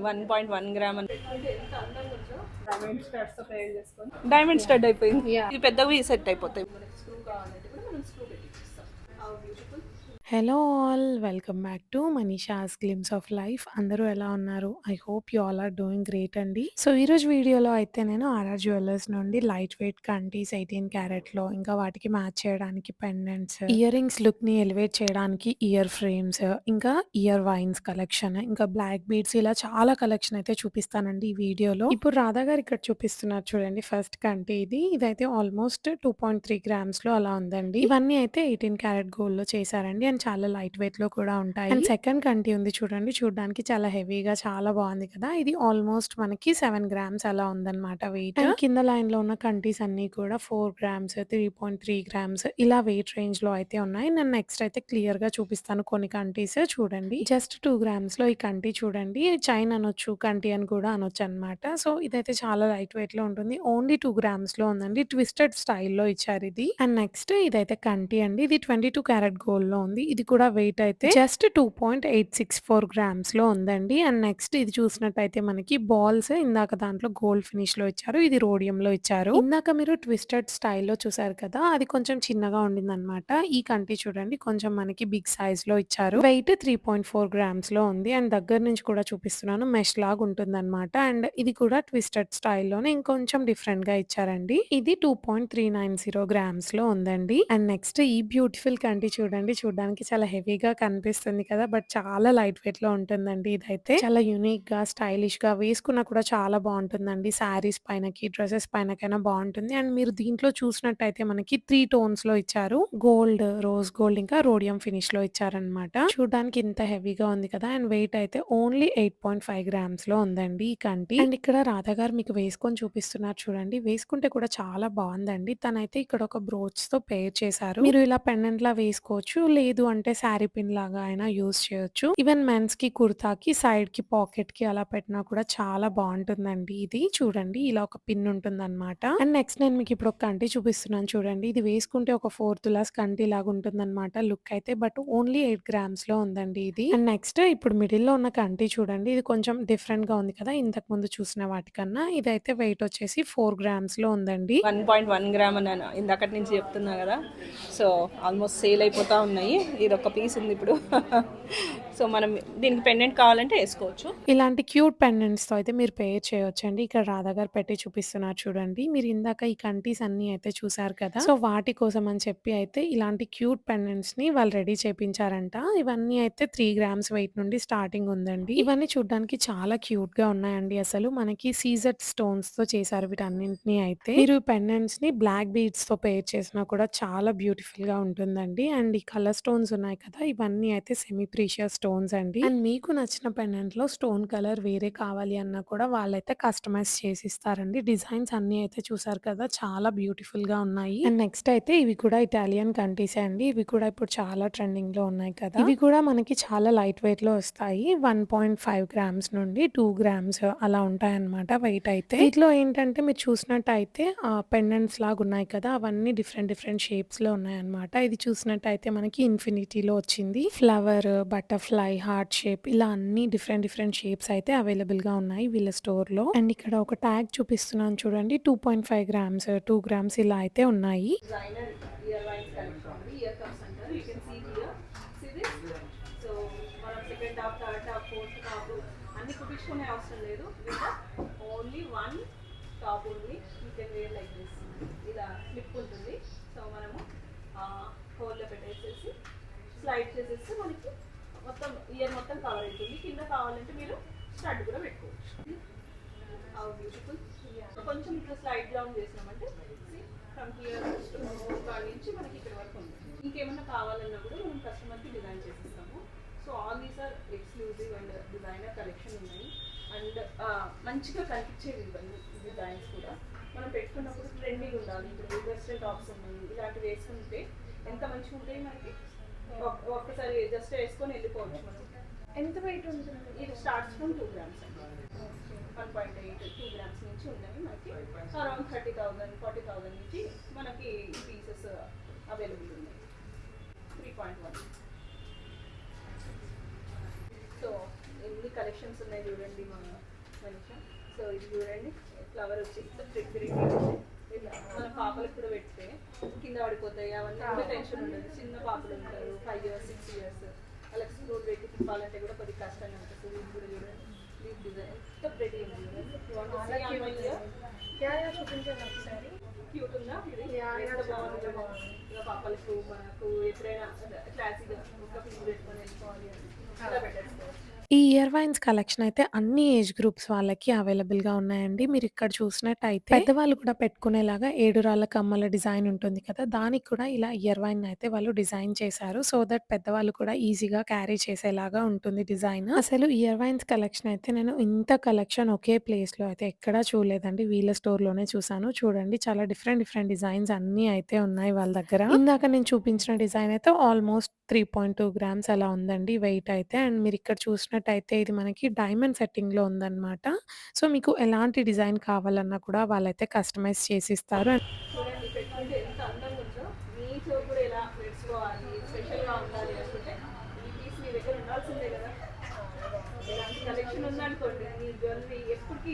1.1 gram diamond stud అయిపోయింది. ఇది పెద్దవి సెట్ అయిపోతాయి. Hello all, welcome back to Manisha's glimpse of life. అందరూ ఎలా ఉన్నారు? I hope you all are doing great అండి. సో ఈ రోజు వీడియోలో అయితే నేను ఆర్ఆర్ జ్యువెలర్స్ నుండి లైట్ వెయిట్ కంటీస్ 18 క్యారెట్ లో, ఇంకా వాటికి మ్యాచ్ చేయడానికి పెండెంట్స్, ఇయర్ రింగ్స్ లుక్ ని ఎలివేట్ చేయడానికి ఇయర్ ఫ్రేమ్స్, ఇంకా ఇయర్ వైన్స్ కలెక్షన్, ఇంకా బ్లాక్ బీడ్స్, ఇలా చాలా కలెక్షన్ అయితే చూపిస్తానండి ఈ వీడియోలో. ఇప్పుడు రాధా గారు ఇక్కడ చూపిస్తున్నారు చూడండి. ఫస్ట్ కంటి ఇదైతే ఆల్మోస్ట్ 2.3 గ్రామ్స్ లో అలా ఉందండి. ఇవన్నీ అయితే 18 క్యారెట్ గోల్డ్ లో చేశారండి అండ్ చాలా లైట్ వెయిట్ లో కూడా ఉంటాయి. అండ్ సెకండ్ కంటి ఉంది చూడండి, చూడడానికి చాలా హెవీగా చాలా బాగుంది కదా. ఇది ఆల్మోస్ట్ మనకి 7 గ్రామ్స్ అలా ఉందన్నమాట వెయిట్. అండ్ కింద లైన్ లో ఉన్న కంటీస్ అన్ని కూడా 4 గ్రామ్స్, 3.3 గ్రామ్స్ ఇలా వెయిట్ రేంజ్ లో అయితే ఉన్నాయి. నేను నెక్స్ట్ అయితే క్లియర్ గా చూపిస్తాను కొన్ని కంటీస్. చూడండి, జస్ట్ 2 గ్రామ్స్ లో ఈ కంటి చూడండి, చైన్ అనొచ్చు, కంటి అని కూడా అనొచ్చు అనమాట. సో ఇదైతే చాలా లైట్ వెయిట్ లో ఉంటుంది. ఓన్లీ 2 గ్రామ్స్ లో ఉందండి. ట్విస్టెడ్ స్టైల్లో ఇచ్చారు ఇది. అండ్ నెక్స్ట్ ఇదైతే కంటి అండి. ఇది 22 క్యారెట్ గోల్డ్ లో ఉంది. ఇది కూడా వెయిట్ అయితే జస్ట్ 2.864 గ్రామ్స్ లో ఉందండి. అండ్ నెక్స్ట్ ఇది చూసినట్టయితే మనకి బాల్స్ ఇందాక దాంట్లో గోల్డ్ ఫినిష్ లో ఇచ్చారు, ఇది రోడియం లో ఇచ్చారు. ఇందాక మీరు ట్విస్టెడ్ స్టైల్లో చూసారు కదా, అది కొంచెం చిన్నగా ఉండింది అనమాట. ఈ కంటి చూడండి కొంచెం మనకి బిగ్ సైజ్ లో ఇచ్చారు. వెయిట్ 3.4 గ్రామ్స్ లో ఉంది. అండ్ దగ్గర నుంచి కూడా చూపిస్తున్నాను, మెష్ లాగా ఉంటుంది అనమాట. అండ్ ఇది కూడా ట్విస్టెడ్ స్టైల్లోనే ఇంకొంచెం డిఫరెంట్ గా ఇచ్చారండి. ఇది 2.390 గ్రామ్స్ లో ఉందండి. అండ్ నెక్స్ట్ ఈ బ్యూటిఫుల్ కంటి చూడండి, చూడడానికి చాలా హెవీగా కనిపిస్తుంది కదా, బట్ చాలా లైట్ వెయిట్ లో ఉంటుందండి. ఇదైతే చాలా యూనిక్ గా స్టైలిష్ గా వేసుకున్నా కూడా చాలా బాగుంటుందండి. శారీస్ పైనకి, డ్రెస్సెస్ పైనకైనా బాగుంటుంది. అండ్ మీరు దీంట్లో చూసినట్టయితే మనకి 3 టోన్స్ లో ఇచ్చారు, గోల్డ్, రోజ్ గోల్డ్, ఇంకా రోడియం ఫినిష్ లో ఇచ్చారనమాట. చూడడానికి ఇంత హెవీగా ఉంది కదా. అండ్ వెయిట్ అయితే ఓన్లీ 8.5 గ్రామ్స్ లో ఉందండి ఈ కంటి. అండ్ ఇక్కడ రాధా గారు మీకు వేసుకొని చూపిస్తున్నారు చూడండి, వేసుకుంటే కూడా చాలా బాగుందండి. తనైతే ఇక్కడ ఒక బ్రోచ్ తో పేర్ చేశారు. మీరు ఇలా పెండెంట్ లా వేసుకోవచ్చు, లేదు అంటే శారీ పిన్ లాగా అయినా యూజ్ చేయొచ్చు. ఈవెన్ మెన్స్ కి కుర్తాకి సైడ్ కి పాకెట్ కి అలా పెట్టినా కూడా చాలా బాగుంటుందండి. ఇది చూడండి, ఇలా ఒక పిన్ ఉంటుంది అనమాట. అండ్ నెక్స్ట్ నేను మీకు ఇప్పుడు ఒక కంటి చూపిస్తున్నాను చూడండి. ఇది వేసుకుంటే ఒక 4 తులాస్ కంటి లాగా ఉంటుంది అనమాట లుక్ అయితే, బట్ ఓన్లీ 8 గ్రామ్స్ లో ఉందండి ఇది. అండ్ నెక్స్ట్ ఇప్పుడు మిడిల్ లో ఉన్న కంటి చూడండి, ఇది కొంచెం డిఫరెంట్ గా ఉంది కదా ఇంతకు ముందు చూసిన వాటికన్నా. ఇదైతే వెయిట్ వచ్చేసి 4 గ్రామ్స్ లో ఉందండి. 1.1 గ్రామ్ అని ఇందాకటి నుంచి చెప్తున్నా కదా. సో ఆల్మోస్ట్ సేల్ అయిపోతూ ఉన్నాయి. ఇది ఒక పీస్ ఉంది ఇప్పుడు. సో మనం దీనికి పెండెంట్ కావాలంటే వేసుకోవచ్చు. ఇలాంటి క్యూట్ పెండెంట్స్ తో అయితే మీరు పేర్ చేయొచ్చండి. ఇక్కడ రాధా గారు పెట్టి చూపిస్తున్నారు చూడండి. మీరు ఇందాక ఈ కంటీస్ అన్ని అయితే చూసారు కదా, సో వాటి కోసం అని చెప్పి అయితే ఇలాంటి క్యూట్ పెండెంట్స్ ని వాళ్ళు రెడీ చేపించారంట. ఇవన్నీ అయితే 3 గ్రామ్స్ వెయిట్ నుండి స్టార్టింగ్ ఉందండి. ఇవన్నీ చూడడానికి చాలా క్యూట్ గా ఉన్నాయండి. అసలు మనకి సీజెడ్ స్టోన్స్ తో చేశారు వీటన్నింటినీ అయితే. మీరు పెండెంట్స్ ని బ్లాక్ బీడ్స్ తో పేర్ చేసినా కూడా చాలా బ్యూటిఫుల్ గా ఉంటుందండి. అండ్ ఈ కలర్ స్టోన్స్ ఉన్నాయి కదా, ఇవన్నీ అయితే సెమీ ప్రీషియస్ స్టోన్స్ అండి. అండ్ మీకు నచ్చిన పెండెంట్ లో స్టోన్ కలర్ వేరే కావాలి అన్నా కూడా వాళ్ళైతే కస్టమైజ్ చేసి ఇస్తారండి. డిజైన్స్ అన్ని అయితే చూసారు కదా, చాలా బ్యూటిఫుల్ గా ఉన్నాయి. అండ్ నెక్స్ట్ అయితే ఇవి కూడా ఇటాలియన్ కంట్రీస్ అండి. ఇవి కూడా ఇప్పుడు చాలా ట్రెండింగ్ లో ఉన్నాయి కదా. ఇవి కూడా మనకి చాలా లైట్ వెయిట్ లో వస్తాయి. 1.5 గ్రామ్స్ నుండి 2 గ్రామ్స్ అలా ఉంటాయి అన్నమాట వెయిట్ అయితే. వీటిలో ఏంటంటే మీరు చూసినట్టయితే పెండెంట్స్ లాగా ఉన్నాయి కదా, అవన్నీ డిఫరెంట్ డిఫరెంట్ షేప్స్ లో ఉన్నాయి అన్నమాట. ఇది చూసినట్టయితే మనకి ఇన్ఫినిటీలో వచ్చింది, ఫ్లవర్, బటర్ఫ్లై, హార్ట్ షేప్, ఇలా అన్ని డిఫరెంట్ డిఫరెంట్ షేప్స్ అయితే అవైలబుల్ గా ఉన్నాయి వీళ్ళ స్టోర్ లో. అండ్ ఇక్కడ ఒక ట్యాగ్ చూపిస్తున్నాను చూడండి, 2.5 గ్రామ్స్, 2 గ్రామ్స్ ఇలా అయితే ఉన్నాయి. అన్ని కుట్టించుకునే అవసరం లేదు. ఓన్లీ వన్ టాప్ ఉంది. You can wear like this. ఇలా క్లిప్ ఉంటుంది. సో మనము హోల్లో పెట్టేసేసి స్లైడ్ చేసేస్తే మనకి మొత్తం ఇయర్ మొత్తం కవర్ అవుతుంది. కింద కావాలంటే మీరు స్టడ్ కూడా పెట్టుకోవచ్చు. How beautiful. కొంచెం ఇట్లా స్లైడ్ డౌన్ చేసినామంటే ఫ్రమ్ హియర్ కాడి నుంచి మనకి ఇక్కడ వరకు ఉంది. ఇంకేమన్నా కావాలన్నా కూడా మనం కస్టమర్కి డిజైన్ చేసిస్తాము. So all these are exclusive and designer collection ఉన్నాయి. అండ్ మంచిగా కనిపించేవి ఇవన్నీ డిజైన్స్ కూడా. మనం పెట్టుకున్నప్పుడు ట్రెండింగ్ ఉండాలి. ఇప్పుడు వెస్ట్రన్ టాప్స్ ఉన్నాయి, ఇలాంటివి వేసుకుంటే ఎంత మంచిగా ఉంటాయి మనకి. ఒక్కసారి జస్ట్ వేసుకొని వెళ్ళిపోవచ్చు మనం. ఎంత వెయిట్ ఉంటుంది? ఇది స్టార్ట్స్ ఫ్రమ్ 2 గ్రామ్స్ అండి. 1.8, 2 గ్రామ్స్ నుంచి ఉన్నాయి మనకి. అరౌండ్ 30,000, 40,000 నుంచి మనకి పీసెస్ అవైలబుల్ ఉన్నాయి. 3.1. సో ఎన్ని కలెక్షన్స్ ఉన్నాయి చూడండి మంచిగా. సో ఇది చూడండి ఫ్లవర్ వచ్చి మన పాపలకు కూడా పెడితే కింద పడిపోతాయి అవన్నీ కూడా టెన్షన్ ఉండదు. చిన్న పాపలు ఉంటారు 5 years 6 years, వాళ్ళకి స్కూల్ పెట్టి తిప్పాలంటే కూడా కొద్దిగా కష్టంగా ఉంటుంది. ఇది కూడా చూడండి లీఫ్ డిజైన్ ఎంత ప్రెటీ ఉంది చూడండి. చూపించాను ఒకసారి. క్యూట్ ఉందా ఇది? ఎంత బాగుంది పాపలకు మనకు ఎప్పుడైనా క్లాసీగా ఒక పీస్ పెట్టుకొని వెళ్ళిపోవాలి అని ఇలా పెట్టేసుకోవచ్చు. ఈ ఇయర్ వైన్స్ కలెక్షన్ అయితే అన్ని ఏజ్ గ్రూప్స్ వాళ్ళకి అవైలబుల్‌గా ఉన్నాయండి. మీరిక్కడ చూసినట్టయితే పెద్దవాళ్ళు కూడా పెట్టుకునేలాగా 7 రాళ్ళ కమ్మల డిజైన్ ఉంటుంది కదా! దానికి కూడా ఇలా ఇయర్ వైన్ అయితే వాళ్ళు డిజైన్ చేశారు. సో దట్ పెద్దవాళ్ళు కూడా ఈజీగా క్యారీ చేసేలాగా ఉంటుంది డిజైన్. అసలు ఇయర్ వైన్స్ కలెక్షన్ అయితే నేను ఇంత కలెక్షన్ ఒకే ప్లేస్‌లో అయితే ఎక్కడా చూడలేదండి. వీళ్ళ స్టోర్‌లోనే చూసాను. చూడండి చాలా డిఫరెంట్ డిజైన్స్ అన్నీ అయితే ఉన్నాయి వాళ్ళ దగ్గర. ఇందాక నేను చూపించిన డిజైన్ అయితే ఆల్మోస్ట్ 3.2 గ్రామ్స్ అలా ఉందండి వెయిట్ అయితే. అండ్ మీరిక్కడ చూసినట్టయితే ఇది మనకి డైమండ్ సెట్టింగ్‌లో ఉందనమాట. సో మీకు ఎలాంటి డిజైన్ కావాలన్నా కూడా వాళ్ళైతే కస్టమైజ్ చేసిస్తారు. చూడండి పెట్టుకుంటే ఎంత అందంగా ఉందో. మీతో కూడా ఎలా పెట్టుకోవాలి స్పెషల్గా ఉండాలి అనుకుంటే ఈ పీస్ మీ దగ్గర ఉండాల్సిందే కదా. ఇలాంటి కలెక్షన్ ఉందనుకోండి మీ జ్యువెలరీ ఎప్పటికీ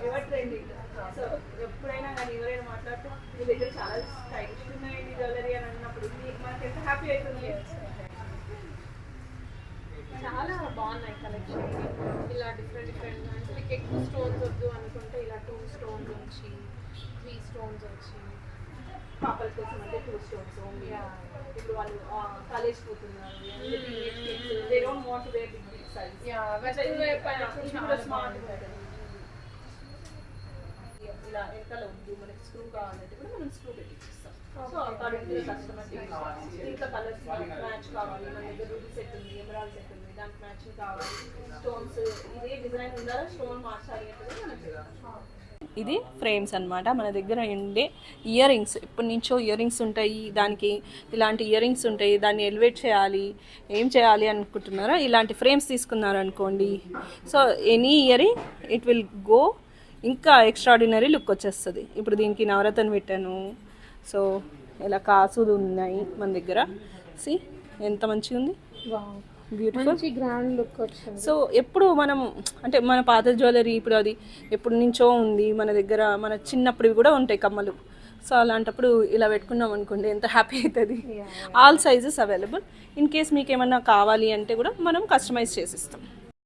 ఎవర్ ట్రెండింగ్. సో ఎప్పుడైనా కానీ ఎవరైనా మాట్లాడుతూ మీ దగ్గర చాలా స్టైలిష్ ఉన్నాయండి జ్యువెలరీ అని అన్నప్పుడు మనకి ఎంత హ్యాపీ అవుతుంది. చాలా బాగున్నాయి కలెక్షన్. ఇలా డిఫరెంట్ అంటే మీకు ఎక్కువ స్టోన్స్ వద్దు అనుకుంటే ఇలా 2 స్టోన్స్ వచ్చి 3 స్టోన్స్ వచ్చి పాపల కోసం అంటే 2 స్టోన్స్ ఓన్లీ. ఇప్పుడు వాళ్ళు కాలేజ్ పోతున్నారు, they don't want to wear big size. Smart ఇలా వెనకాల వద్దు మనకి స్క్రూ కావాలంటే కూడా మనం స్క్రూ పెట్టిస్తాం. సో అకార్డింగ్ టు కస్టమర్ ఇంకా కలర్స్ మ్యాచ్ కావాలి, మన దగ్గర రూబీ సెట్ ఉంది, ఎమరాల్డ్ సెట్ ఉంది, దానికి మ్యాచింగ్ కావాలి, స్టోన్స్ ఇదే డిజైన్ ఉండాలా స్టోన్ మార్చాలి అంటే మనకి. ఇది ఫ్రేమ్స్ అన్నమాట మన దగ్గర ఉండే ఇయర్ రింగ్స్. ఇప్పటి నుంచో ఇయర్ రింగ్స్ ఉంటాయి, దానికి ఇలాంటి ఇయర్ రింగ్స్ ఉంటాయి, దాన్ని ఎలివేట్ చేయాలి, ఏం చేయాలి అనుకుంటున్నారో ఇలాంటి ఫ్రేమ్స్ తీసుకున్నారు అనుకోండి. So any earring it will go ఇంకా ఎక్స్ట్రాడినరీ లుక్ వచ్చేస్తుంది. ఇప్పుడు దీనికి నవరత్న పెట్టాను. సో ఇలా కాసులు ఉన్నాయి మన దగ్గర. సి ఎంత మంచిగా ఉంది, బ్యూటిఫుల్ గ్రాండ్ లుక్ వచ్చింది. సో ఎప్పుడు మనం అంటే మన పాత జ్యువెలరీ ఇప్పుడు అది ఎప్పుడు నుంచో ఉంది మన దగ్గర, మన చిన్నప్పుడు కూడా ఉంటాయి కమ్మలు. సో అలాంటప్పుడు ఇలా పెట్టుకున్నాం అనుకోండి ఎంత హ్యాపీ అవుతుంది. All sizes available. In case మీకు ఏమన్నా కావాలి అంటే కూడా మనం కస్టమైజ్ చేసిస్తాం.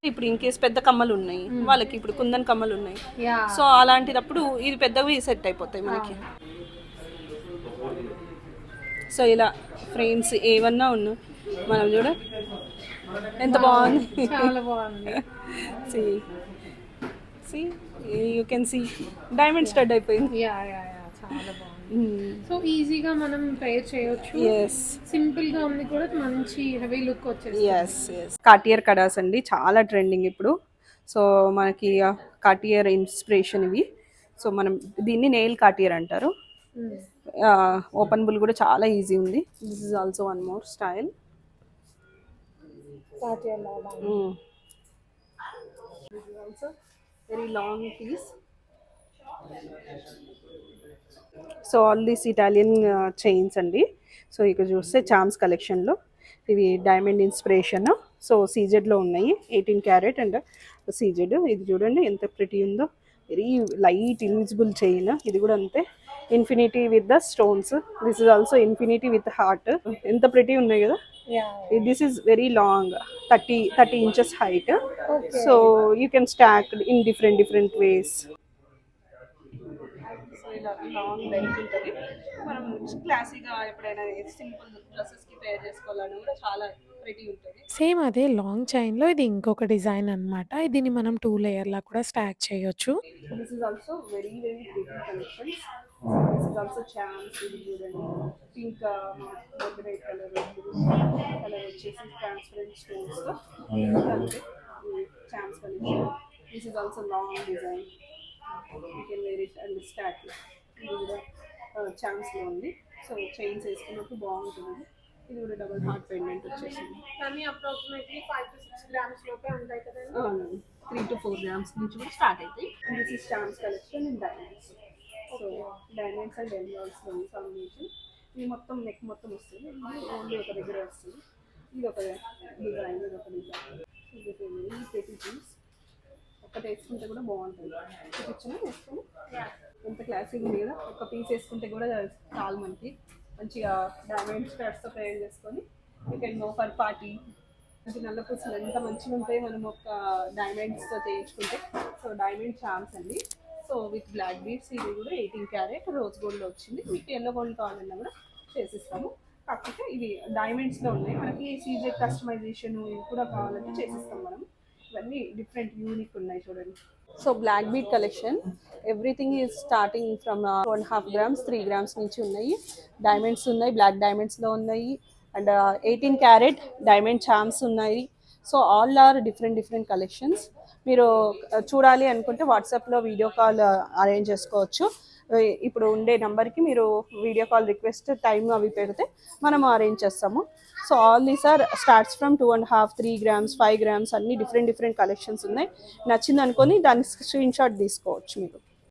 ఇప్పుడు ఇన్ కేస్ పెద్ద కమ్మలు ఉన్నాయి వాళ్ళకి, ఇప్పుడు కుందన్ కమ్మలు ఉన్నాయి. సో అలాంటిదప్పుడు ఇది పెద్దవి సెట్ అయిపోతాయి మనకి. సో ఇలా ఫ్రేమ్స్ ఏమన్నా ఉన్నాయి మనం చూడ ఎంత బాగుంది, చాలా బాగుంది. See you can see diamond stud అయిపోయింది. చాలా బాగుంది. సో ఈజీగా మనం పేర్ చేయొచ్చు. సింపుల్ గా ఉంది కూడా, మంచి హెవీ లుక్ వచ్చేసి. కార్టియర్ కడాస్ అండి, చాలా ట్రెండింగ్ ఇప్పుడు. సో మనకి కార్టియర్ ఇన్స్పిరేషన్ ఇవి. సో మనం దీన్ని నెయిల్ కార్టియర్ అంటారు. ఓపెన్ బుల్ కూడా చాలా ఈజీ ఉంది. This is also one more style. This is also very long piece. So all these Italian chains అండి. సో ఇక్కడ చూస్తే చామ్స్ కలెక్షన్లో ఇవి డైమండ్ ఇన్స్పిరేషన్. సో సీజెడ్లో ఉన్నాయి, 18 క్యారెట్ అండ్ సీజెడ్. ఇది చూడండి ఎంత ప్రిటీ ఉందో, వెరీ లైట్ ఇన్విజిబుల్ చైన్. ఇది కూడా అంతే, infinity with the stones. This is also infinity with heart. ఎంత ప్రిటీ ఉన్నాయి కదా. This is very long, 30 inches height. So you can stack in different ways. ఇలా లాంగ్ లెంత్ ఉంటుంది. మనం క్లాసీగా ఎప్పుడైనా సింపుల్ డ్రెస్సెస్కి పేర్ చేసుకోవాలని కూడా చాలా ప్రిటీ ఉంటుంది. సేమ్ అదే లాంగ్ చైన్‌లో ఇది ఇంకొక డిజైన్ అనమాట. దీన్ని మనం 2 లేయర్‌లా కూడా స్టాక్ చేయొచ్చు. This is also very pretty collections. This is also charms. ఇది చూడండి పింక్ రెడ్ కలర్ వచ్చేసి ట్రాన్స్పరెంట్ స్టోన్స్తో charms collection. This is also long design. You can wear it and stack. ఇది కూడా చామ్స్లో ఉంది. సో చైన్స్ వేసుకున్నప్పుడు బాగుంటుంది. ఇది కూడా డబుల్ హార్ట్ పెండెంట్ వచ్చేసింది. కానీ అప్రాక్సిమేట్లీ 5 to 6 గ్రామ్స్ లోపే ఉంటాయి కదండి. 3 to 4 grams నుంచి కూడా స్టార్ట్ అవుతాయి. This is charms collection in diamonds. So diamonds and ఎమరాల్డ్స్లో కాంబినేషన్. ఇది మొత్తం నెక్ మొత్తం వస్తుంది, ఇది ఓన్లీ ఒక దగ్గర వస్తుంది. ఇది ఒక డిజైన్, ఇది ఒక డిజైన్. ఇది వెరీ ప్రిటీ పీస్. ఒక్కటి వేసుకుంటే కూడా బాగుంటుంది. చూపించిన వేసుకొని ఎంత క్లాసిక్ ఉంది కదా, ఒక పీస్ వేసుకుంటే కూడా చాలు మనకి. మంచిగా డైమండ్ స్టడ్స్తో పేర్ చేసుకొని you can go for party. అంటే నల్ల పూసలు ఎంత మంచిగా ఉంటాయి మనం ఒక డైమండ్స్తో చేయించుకుంటే. సో డైమండ్ చామ్స్ అండి. సో విత్ బ్లాక్ బీడ్స్, ఇది కూడా 18 క్యారెట్ రోజ్ గోల్డ్లో వచ్చింది. మీకు ఎల్లో గోల్డ్ కావాలన్నా కూడా చేసిస్తాము. కాకపోతే ఇవి డైమండ్స్లో ఉన్నాయి. మనకి సీజెడ్ కస్టమైజేషన్ ఇవి కూడా కావాలంటే చేసిస్తాం మనం. ఇవన్నీ డిఫరెంట్ యూనిక్ ఉన్నాయి చూడండి. So black bead collection everything is starting from 2.5 grams 3 grams నుంచి ఉన్నాయి. డైమండ్స్ ఉన్నాయి, బ్లాక్ డైమండ్స్లో ఉన్నాయి, అండ్ 18 క్యారెట్ డైమండ్ చామ్స్ ఉన్నాయి. So all are different collections. మీరు చూడాలి అనుకుంటే వాట్సాప్లో వీడియో కాల్ అరేంజ్ చేసుకోవచ్చు. ఇప్పుడు ఉండే నెంబర్కి మీరు వీడియో కాల్ రిక్వెస్ట్ టైం అవి పెడితే మనము అరేంజ్ చేస్తాము. So all these are starts from 2.5 3 grams 5 grams అన్ని డిఫరెంట్ కలెక్షన్స్ ఉన్నాయి. నచ్చింది అనుకొని దాని స్క్రీన్ షాట్ తీసుకోవచ్చు మీరు.